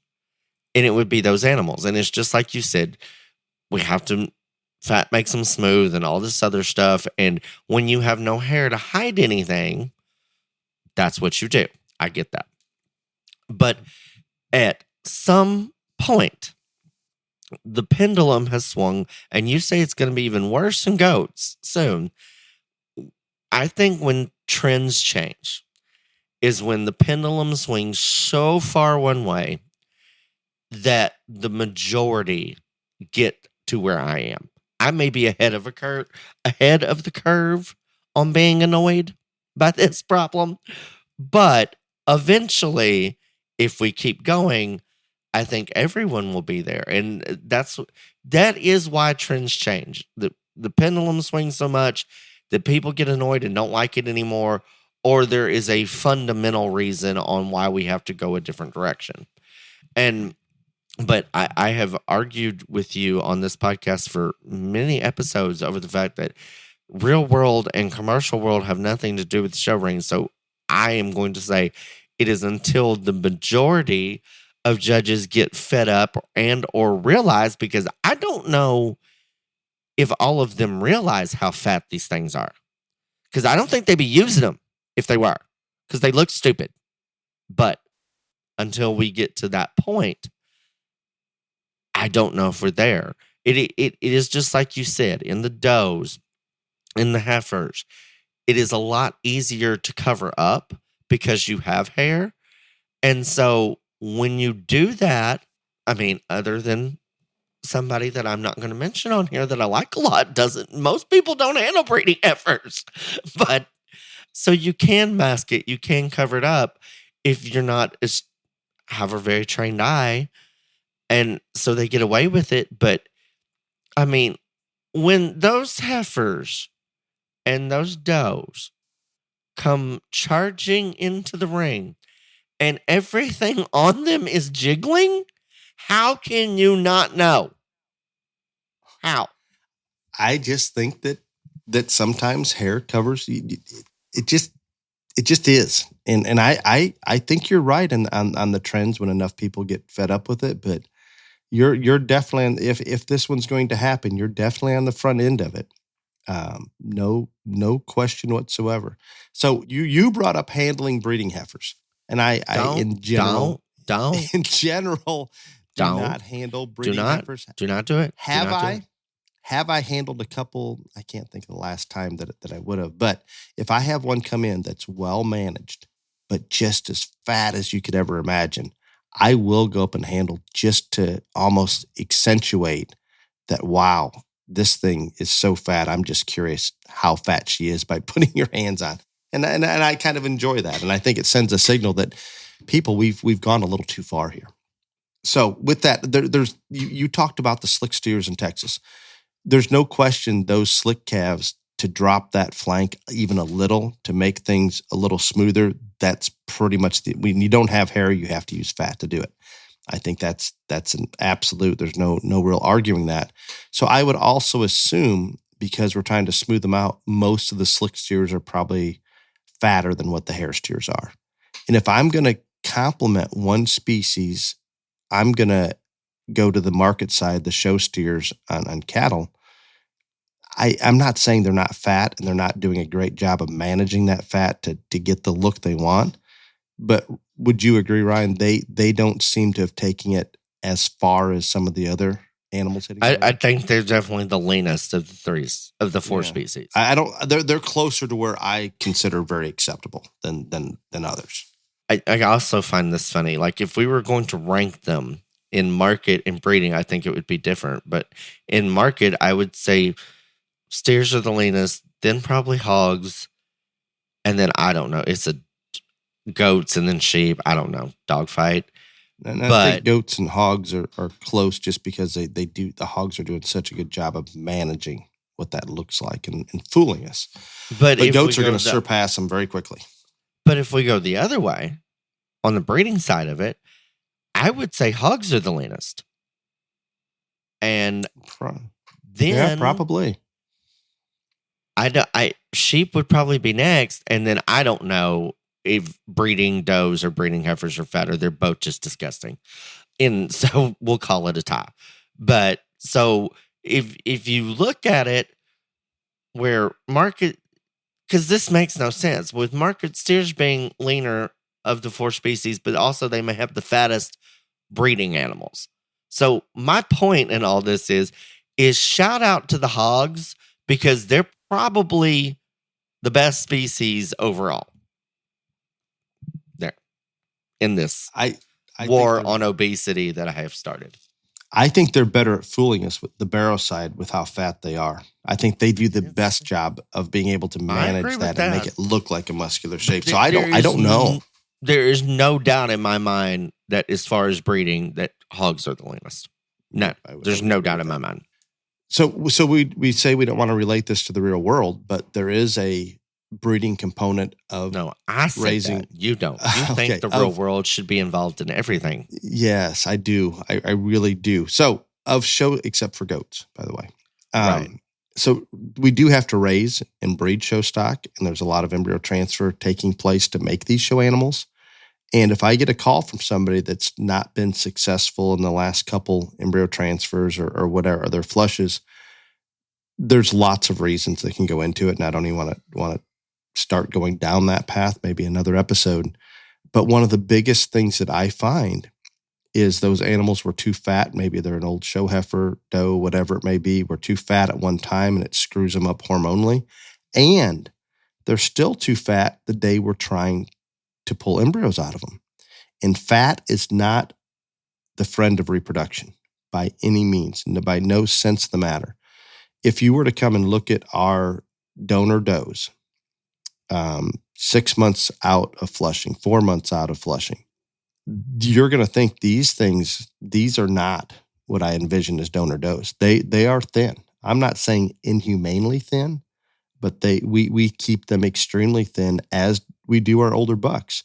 and it would be those animals. And it's just like you said, we have to, fat makes them smooth and all this other stuff. And when you have no hair to hide anything, that's what you do. I get that. But at some point, the pendulum has swung, and you say it's going to be even worse in goats soon. I think when trends change is when the pendulum swings so far one way that the majority get to where I am. I may be ahead of the curve on being annoyed by this problem, but eventually, if we keep going, I think everyone will be there. And that is why trends change. The pendulum swings so much that people get annoyed and don't like it anymore, or there is a fundamental reason on why we have to go a different direction. But I have argued with you on this podcast for many episodes over the fact that real world and commercial world have nothing to do with show rings. So I am going to say it is until the majority of judges get fed up and or realize, because I don't know if all of them realize how fat these things are, because I don't think they'd be using them if they were, because they look stupid. But until we get to that point, I don't know if we're there. It is just like you said, in the does, in the heifers, it is a lot easier to cover up because you have hair. And so when you do that, I mean, other than somebody that I'm not going to mention on here that I like a lot, most people don't handle breeding heifers. But so you can mask it, you can cover it up if you're not have a very trained eye. And so they get away with it. But I mean, when those heifers and those does come charging into the ring and everything on them is jiggling, how can you not know? How? I just think that sometimes hair covers it just is. And I think you're right on the trends when enough people get fed up with it, but you're definitely, if this one's going to happen, you're definitely on the front end of it. No question whatsoever. So you brought up handling breeding heifers, and I in general do not handle breeding heifers. Do not do it. Have I handled a couple? I can't think of the last time that I would have. But if I have one come in that's well managed, but just as fat as you could ever imagine, I will go up and handle just to almost accentuate that. Wow, this thing is so fat. I'm just curious how fat she is by putting your hands on, and I kind of enjoy that, and I think it sends a signal that people we've gone a little too far here. So with that, there's you talked about the slick steers in Texas. There's no question those slick calves, to drop that flank even a little to make things a little smoother, that's pretty much when you don't have hair, you have to use fat to do it. I think that's an absolute, there's no real arguing that. So I would also assume because we're trying to smooth them out, most of the slick steers are probably fatter than what the hair steers are. And if I'm going to complement one species, I'm going to go to the market side, the show steers on cattle. I'm not saying they're not fat and they're not doing a great job of managing that fat to get the look they want. But would you agree, Ryan? They don't seem to have taken it as far as some of the other animals hitting. I think they're definitely the leanest of the four species. I don't. They're closer to where I consider very acceptable than others. I also find this funny. Like if we were going to rank them in market and breeding, I think it would be different. But in market, I would say steers are the leanest, then probably hogs, and then I don't know. It's goats and then sheep. I don't know. Dogfight. And I think goats and hogs are close just because they do. The hogs are doing such a good job of managing what that looks like and fooling us. But goats are going to surpass them very quickly. But if we go the other way, on the breeding side of it, I would say hogs are the leanest. And then probably. Sheep would probably be next, and then I don't know if breeding does or breeding heifers are fatter. They're both just disgusting. And so we'll call it a tie. But so if you look at it where market, because this makes no sense with market steers being leaner of the four species, but also they may have the fattest breeding animals. So my point in all this is shout out to the hogs because they're probably the best species overall. There in this I war on obesity that I have started. I think they're better at fooling us with the barrow side with how fat they are. I think they do the best job of being able to manage that and make it look like a muscular shape. So I don't know. There is no doubt in my mind that as far as breeding, that hogs are the leanest. No, there's no doubt in my mind. So we say we don't want to relate this to the real world, but there is a breeding component of raising. That. You don't. You think the real world should be involved in everything. Yes, I do. I really do. So except for goats, by the way. Right. So we do have to raise and breed show stock, and there's a lot of embryo transfer taking place to make these show animals. And if I get a call from somebody that's not been successful in the last couple embryo transfers or whatever, or their flushes, there's lots of reasons that can go into it, and I don't even want to start going down that path, maybe another episode. But one of the biggest things that I find is those animals were too fat. Maybe they're an old show heifer, doe, whatever it may be, were too fat at one time and it screws them up hormonally. And they're still too fat the day we're trying to pull embryos out of them. And fat is not the friend of reproduction by any means, by no sense of the matter. If you were to come and look at our donor does, 6 months out of flushing, 4 months out of flushing, you're going to think these are not what I envision as donor does. They are thin. I'm not saying inhumanely thin, but we keep them extremely thin as we do our older bucks.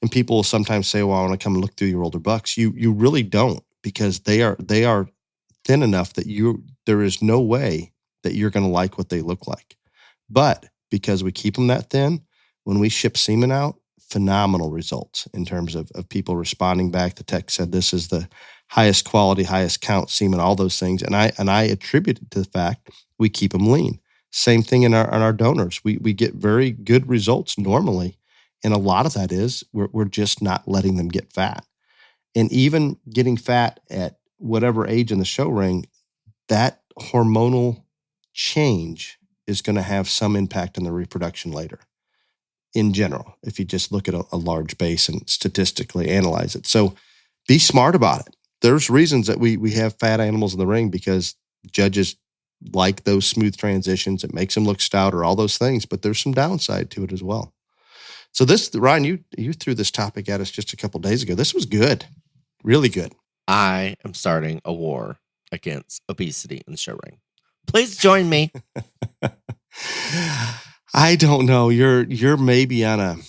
And people will sometimes say, well, I want to come and look through your older bucks. You really don't, because they are thin enough that there is no way that you're going to like what they look like. But because we keep them that thin, when we ship semen out, phenomenal results in terms of people responding back. The tech said this is the highest quality, highest count semen, all those things. And I attribute it to the fact we keep them lean. Same thing in our donors. We get very good results normally. And a lot of that is we're just not letting them get fat. And even getting fat at whatever age in the show ring, that hormonal change is going to have some impact on the reproduction later. In general, if you just look at a large base and statistically analyze it. So be smart about it. There's reasons that we have fat animals in the ring because judges like those smooth transitions. It makes them look stouter, all those things, but there's some downside to it as well. So this, Ryan, you threw this topic at us just a couple days ago. This was good. Really good. I am starting a war against obesity in the show ring. Please join me. I don't know. You're maybe on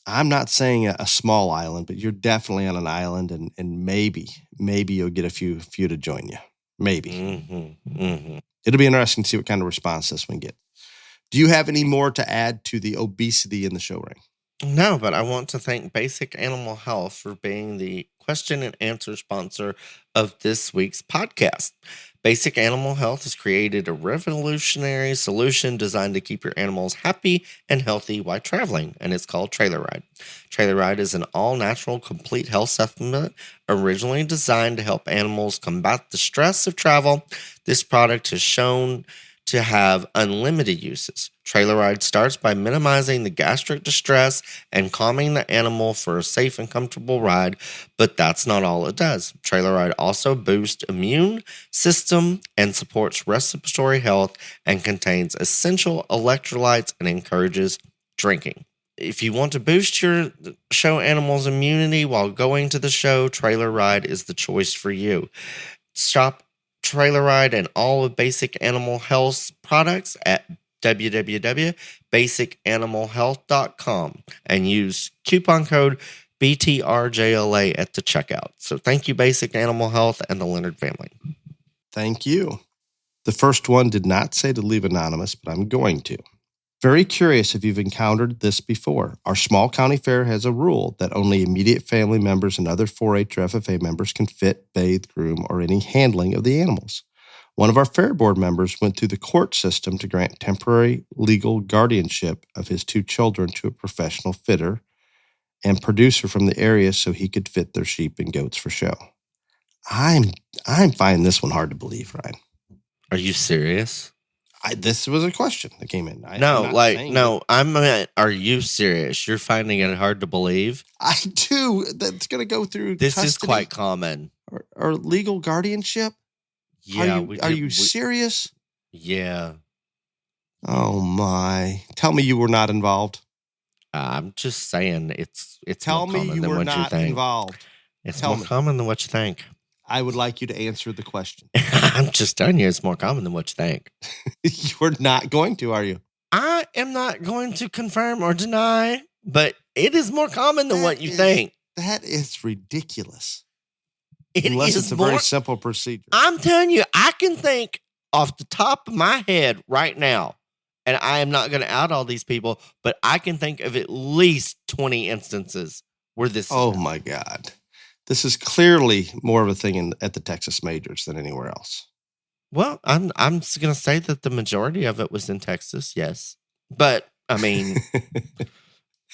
I'm not saying a small island, but you're definitely on an island, and maybe you'll get a few to join you. Maybe. Mm-hmm. It'll be interesting to see what kind of response this one gets. Do you have any more to add to the obesity in the show ring? No, but I want to thank Basic Animal Health for being the question and answer sponsor of this week's podcast. Basic Animal Health has created a revolutionary solution designed to keep your animals happy and healthy while traveling, and it's called Trailer Ride. Trailer Ride is an all-natural, complete health supplement originally designed to help animals combat the stress of travel. This product has shown to have unlimited uses. Trailer Ride starts by minimizing the gastric distress and calming the animal for a safe and comfortable ride, but that's not all it does. Trailer Ride also boosts immune system and supports respiratory health and contains essential electrolytes and encourages drinking. If you want to boost your show animals' immunity while going to the show, Trailer Ride is the choice for you. Shop Trailer Ride and all of Basic Animal Health's products at www.basicanimalhealth.com and use coupon code BTRJLA at the checkout. So thank you, Basic Animal Health and the Leonard family. Thank you. The first one did not say to leave anonymous, but I'm going to. Very curious if you've encountered this before. Our small county fair has a rule that only immediate family members and other 4-H or FFA members can fit, bathe, groom, or any handling of the animals. One of our fair board members went through the court system to grant temporary legal guardianship of his 2 children to a professional fitter and producer from the area so he could fit their sheep and goats for show. I'm finding this one hard to believe, Ryan. Are you serious? This was a question that came in. Are you serious? You're finding it hard to believe? I do. That's going to go through This custody is quite common. or legal guardianship? Yeah. Are you serious? Yeah. Oh, my. Tell me you were not involved. I'm just saying it's Tell more me common you than were what you not think. involved. It's Tell more me. common than what you think. I would like you to answer the question. I'm just telling you, it's more common than what you think. You're not going to, are you? I am not going to confirm or deny, but it is more common than what you think. That is ridiculous. Unless Unless it's a very simple procedure. I'm telling you, I can think off the top of my head right now, and I am not going to out all these people, but I can think of at least 20 instances where this is happening. My God. This is clearly more of a thing at the Texas majors than anywhere else. Well, I'm just going to say that the majority of it was in Texas, yes. But, I mean...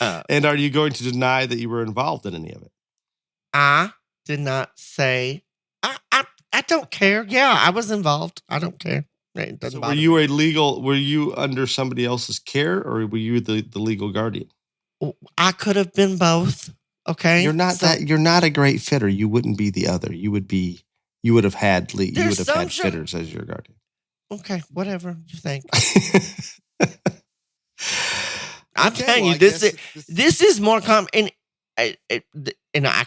and are you going to deny that you were involved in any of it? I did not say... I don't care. Yeah, I was involved. I don't care. It doesn't bother me. Were you under somebody else's care, or were you the legal guardian? I could have been both. Okay. You're not a great fitter. You wouldn't be the other. You would have had fitters as your guardian. Okay, whatever you think. I'm telling you, this is more common, and I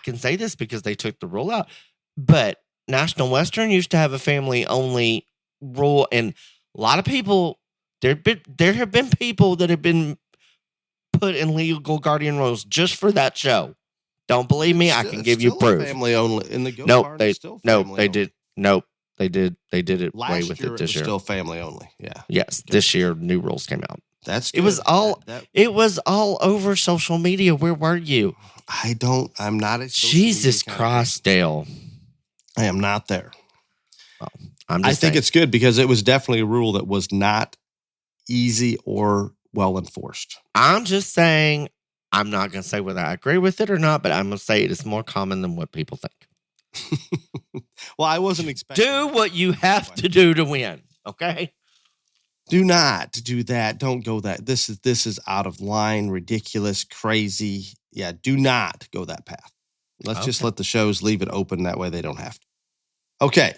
can say this because they took the rule out. But National Western used to have a family only rule, and a lot of people there have been people that have been put in legal guardian roles just for that show. Don't believe me? I can give you proof. Family only in the goat barn. They did. Nope, they did it last way with year. It this year. Still family only. Yeah. Yes, this year new rules came out. That's good. It was all over social media. Where were you? I'm not a Jesus Christ, Dale. I am not there. Well, I think it's good because it was definitely a rule that was not easy or well enforced. I'm just saying, I'm not going to say whether I agree with it or not, but I'm going to say it is more common than what people think. Well, I wasn't expecting. Do what you have to do to win, okay? Do not do that. Don't go that. This is out of line, ridiculous, crazy. Yeah, do not go that path. Let's just let the shows leave it open. That way they don't have to. Okay.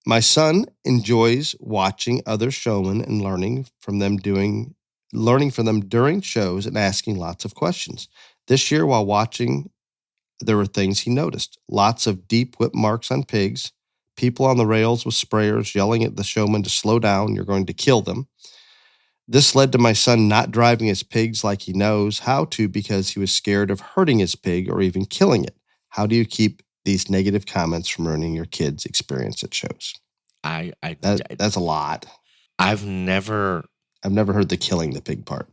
My son enjoys watching other showmen and learning from them during shows and asking lots of questions. This year, while watching, there were things he noticed. Lots of deep whip marks on pigs, people on the rails with sprayers yelling at the showman to slow down, you're going to kill them. This led to my son not driving his pigs like he knows how to because he was scared of hurting his pig or even killing it. How do you keep these negative comments from ruining your kids' experience at shows? That's a lot. I've never heard the killing the pig part.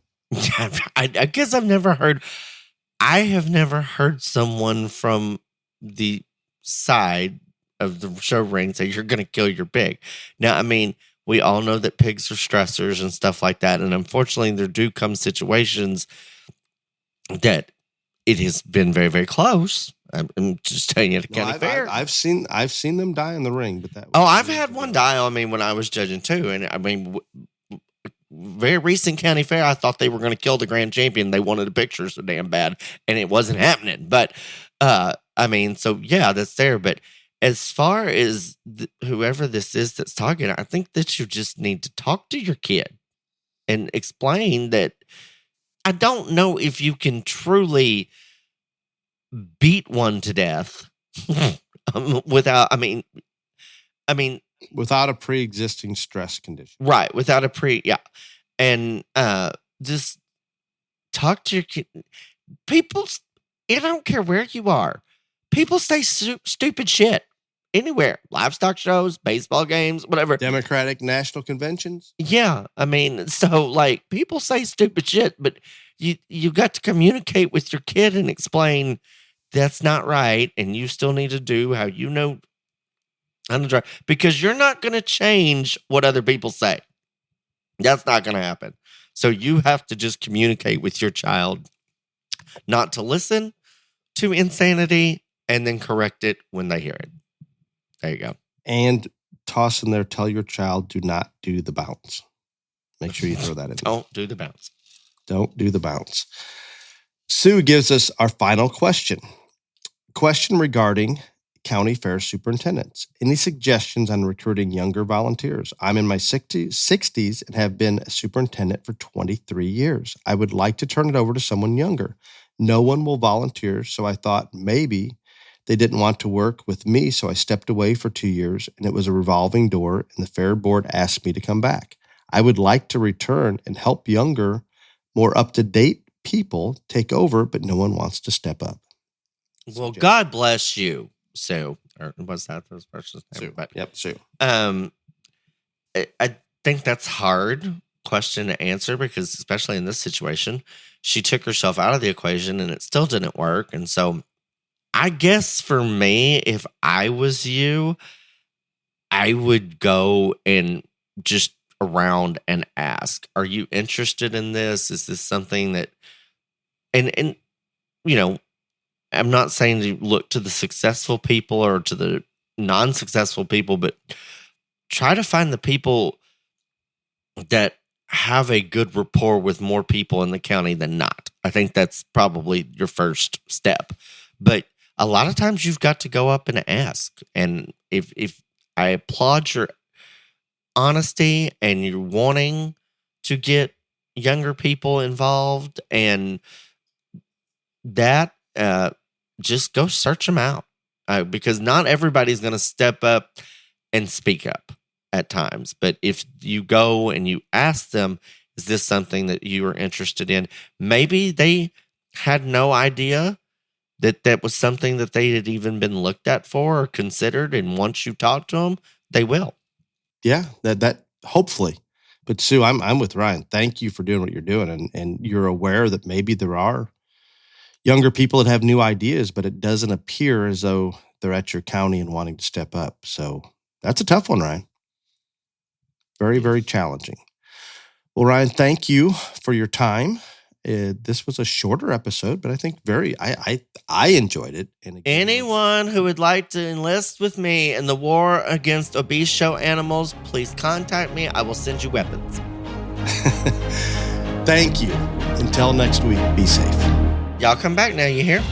I guess I have never heard someone from the side of the show ring say you're going to kill your pig. Now, I mean, we all know that pigs are stressors and stuff like that. And unfortunately, there do come situations that it has been very, very close. I'm just telling you, county fair. I've seen them die in the ring, but I've had one die. I mean, when I was judging too, and I mean, very recent county fair, I thought they were going to kill the grand champion. They wanted the picture so damn bad, and it wasn't happening. But I mean, so yeah, that's there. But as far as whoever this is that's talking, I think that you just need to talk to your kid and explain that. I don't know if you can truly beat one to death without, I mean, without a pre-existing stress condition, right? Without yeah. And just talk to your kid. People, I don't care where you are. People say stupid shit anywhere. Livestock shows, baseball games, whatever. Democratic national conventions. Yeah. I mean, so like people say stupid shit, but you got to communicate with your kid and explain that's not right. And you still need to do how you know how to drive, because you're not going to change what other people say. That's not going to happen. So you have to just communicate with your child not to listen to insanity and then correct it when they hear it. There you go. And toss in there, tell your child, do not do the bounce. Make sure you throw that in. Don't do the bounce. Don't do the bounce. Sue gives us our final question. Question regarding county fair superintendents. Any suggestions on recruiting younger volunteers? I'm in my 60s and have been a superintendent for 23 years. I would like to turn it over to someone younger. No one will volunteer, so I thought maybe they didn't want to work with me, so I stepped away for 2 years, and it was a revolving door, and the fair board asked me to come back. I would like to return and help younger, more up-to-date people take over, but no one wants to step up. Well, God bless you, Sue. Or was that the person's name? Sue. But, yep, Sue. I think that's hard question to answer, because especially in this situation, she took herself out of the equation and it still didn't work. And so I guess for me, if I was you, I would go and just around and ask, are you interested in this? Is this something that, and you know, I'm not saying to look to the successful people or to the non-successful people, but try to find the people that have a good rapport with more people in the county than not. I think that's probably your first step. But a lot of times you've got to go up and ask. And if I applaud your honesty and you're wanting to get younger people involved, and that just go search them out, because not everybody's going to step up and speak up at times. But if you go and you ask them, is this something that you are interested in? Maybe they had no idea that that was something that they had even been looked at for or considered. And once you talk to them, they will. Yeah, that hopefully. But Sue, I'm with Ryan. Thank you for doing what you're doing. And you're aware that maybe there are younger people that have new ideas, but it doesn't appear as though they're at your county and wanting to step up. So that's a tough one, Ryan. Very, very challenging. Well, Ryan, thank you for your time. This was a shorter episode, but I think I enjoyed it. And again, anyone who would like to enlist with me in the war against obese show animals, please contact me. I will send you weapons. Thank you. Until next week, be safe. Y'all come back now, you hear?